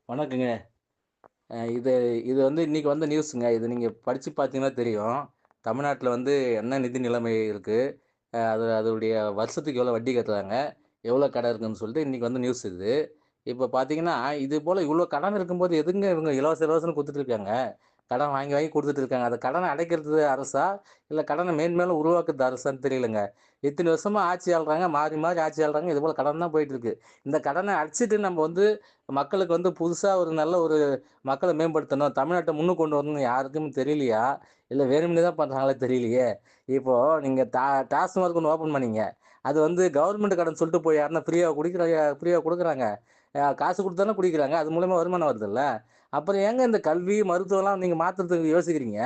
வணக்கங்க. இது இது வந்து இன்னைக்கு வந்த நியூஸுங்க. இது நீங்க படிச்சு பார்த்தீங்கன்னா தெரியும். தமிழ்நாட்ல வந்து என்ன நிதி நிலைமை இருக்கு? அதோடைய வருஷத்துக்கு எவ்வளோ வட்டி கட்டுறாங்க? எவ்வளோ கடன் இருக்குன்னு சொல்லிட்டு இன்னைக்கு வந்த நியூஸ் இது. இப்ப பார்த்தீங்கன்னா, இது போல இவ்வளோ கடன் இருக்கும்போது எதுங்க இவங்க இலவச இலவசம்னு குடுத்துட்டு இருக்காங்க? கடன் வாங்கி வாங்கி குடுத்துட்டு இருக்காங்க. அந்த கடன அடைக்கிறது அரசா? இல்ல கடன மேன்மேலும் உருவாக்குறது அரசான்னு தெரியலங்க. இத்தன வருஷமா ஆட்சி ஆள்றாங்க. மாறி மாறி ஆட்சி ஆள்றாங்க. இதுபோல கடன் தான் போயிட்டு இருக்கு. இந்த கடன அடைச்சுட்டு நம்ம வந்து மக்களுக்கு வந்து புதுசா ஒரு நல்ல ஒரு மக்கள மேம்படுத்தணும். தமிழ்நாட்ட முன்னுக்கு கொண்டு வரணும்னு யாருக்கும் தெரியலையா? இல்ல வேணும்னே தான் பண்றாங்களா தெரியலையே! இப்போ நீங்க டாஸ்மார்க் ஒண்ணு ஓப்பன் பண்ணீங்க. அது வந்து கவர்மெண்ட் கடன் சொல்லிட்டு போய் யாருன்னா ஃப்ரீயா குடுக்குறாங்க. காசு குடுத்து தானே குடிக்கிறாங்க. அது மூலியமா வருமானம் வருதுல்ல. அப்புறம் ஏங்க இந்த கல்வி, மருத்துவம்லாம் நீங்க மாத்துறதுக்கு யோசிக்கிறீங்க?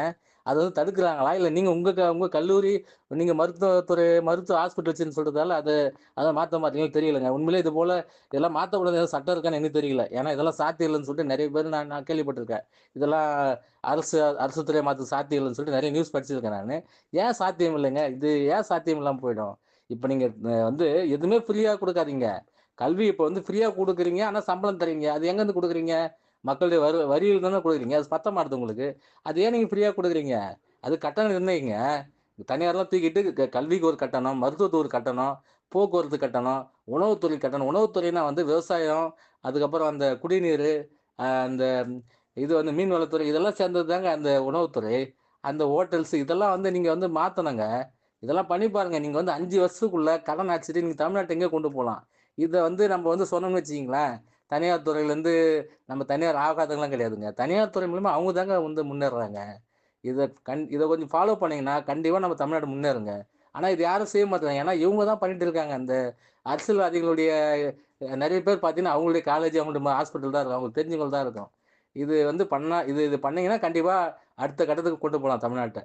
அத வந்து தடுக்குறாங்களா? இல்ல நீங்க உங்க கல்லூரி, நீங்க மருத்துவ ஹாஸ்பிட்டல் வச்சுன்னு சொல்றதால அத மாத்த மாட்டீங்களோ தெரியலங்க. உண்மையிலேயே இது போல இதெல்லாம் மாத்தக்கூடாது ஏதாவது சட்டம் இருக்கான்னு எனக்கு தெரியல. ஏன்னா இதெல்லாம் சாத்தியம் இல்லன்னு சொல்லிட்டு நெறைய பேர் நான் நான் கேள்விப்பட்டுருக்கேன். இதெல்லாம் அரசு அரசு துறை மாத்த சாத்தியம் இல்லன்னு சொல்லிட்டு நெறைய நியூஸ் படிச்சிருக்கேன் நானு. ஏன் சாத்தியம் இல்லங்க? இது ஏன் சாத்தியம் இல்லாம போயிடும்? இப்ப நீங்க வந்து எதுவுமே ஃப்ரீயா குடுக்காதீங்க. கல்வி இப்ப வந்து ஃப்ரீயா குடுக்குறீங்க. ஆனா சம்பளம் தர்றீங்க. அது எங்கருந்து குடுக்குறீங்க? மக்களுடைய வரியில தானே குடுக்குறீங்க. அது பத்த மாட்டுது உங்களுக்கு. அது ஏன் நீங்க ஃப்ரீயா குடுக்குறீங்க? அது கட்டணம் நிர்ணயிங்க. தனியார்லாம் தூக்கிட்டு கல்விக்கு ஒரு கட்டணம், மருத்துவத்துக்கு ஒரு கட்டணம், போக்குவரத்து கட்டணம், உணவுத்துறை கட்டணம். உணவுத்துறைனா வந்து விவசாயம், அதுக்கப்புறம் அந்த குடிநீரு, அந்த இது வந்து மீன்வளத்துறை இதெல்லாம் சேர்ந்தது தாங்க அந்த உணவுத்துறை. அந்த ஹோட்டல்ஸ் இதெல்லாம் வந்து நீங்க வந்து மாத்தணுங்க. இதெல்லாம் பண்ணி பாருங்க. நீங்க வந்து 5 வருஷத்துக்குள்ள கடன் அடைச்சுட்டு நீங்க தமிழ்நாட்ட எங்கேயோ கொண்டு போலாம். இத வந்து நம்ம வந்து சொன்னோம்னு வச்சுக்கங்களேன், தனியார் துறையிலேருந்து நம்ம தனியார் ஆகாதவங்கலாம் கிடையாதுங்க. தனியார் துறை மூலியமா அவங்க தாங்க வந்து முன்னேறுறாங்க. இத கொஞ்சம் ஃபாலோ பண்ணீங்கன்னா, கண்டிப்பா நம்ம தமிழ்நாடு முன்னேறுங்க. ஆனா இது யாரும் செய்ய மாட்றாங்க. ஏன்னா இவங்க தான் பண்ணிட்டு இருக்காங்க. அந்த அரசியல்வாதிகளுடைய நெறைய பேர் பார்த்தீங்கன்னா, அவங்களுடைய காலேஜ், அவங்களுடைய ஹாஸ்பிட்டல் தான் இருக்கும். அவங்களுக்கு தெரிஞ்சவங்க தான் இருக்கும். இது வந்து பண்ணா இது இது பண்ணீங்கன்னா, கண்டிப்பா அடுத்த கட்டத்துக்கு கொண்டு போலாம் தமிழ்நாட்ட.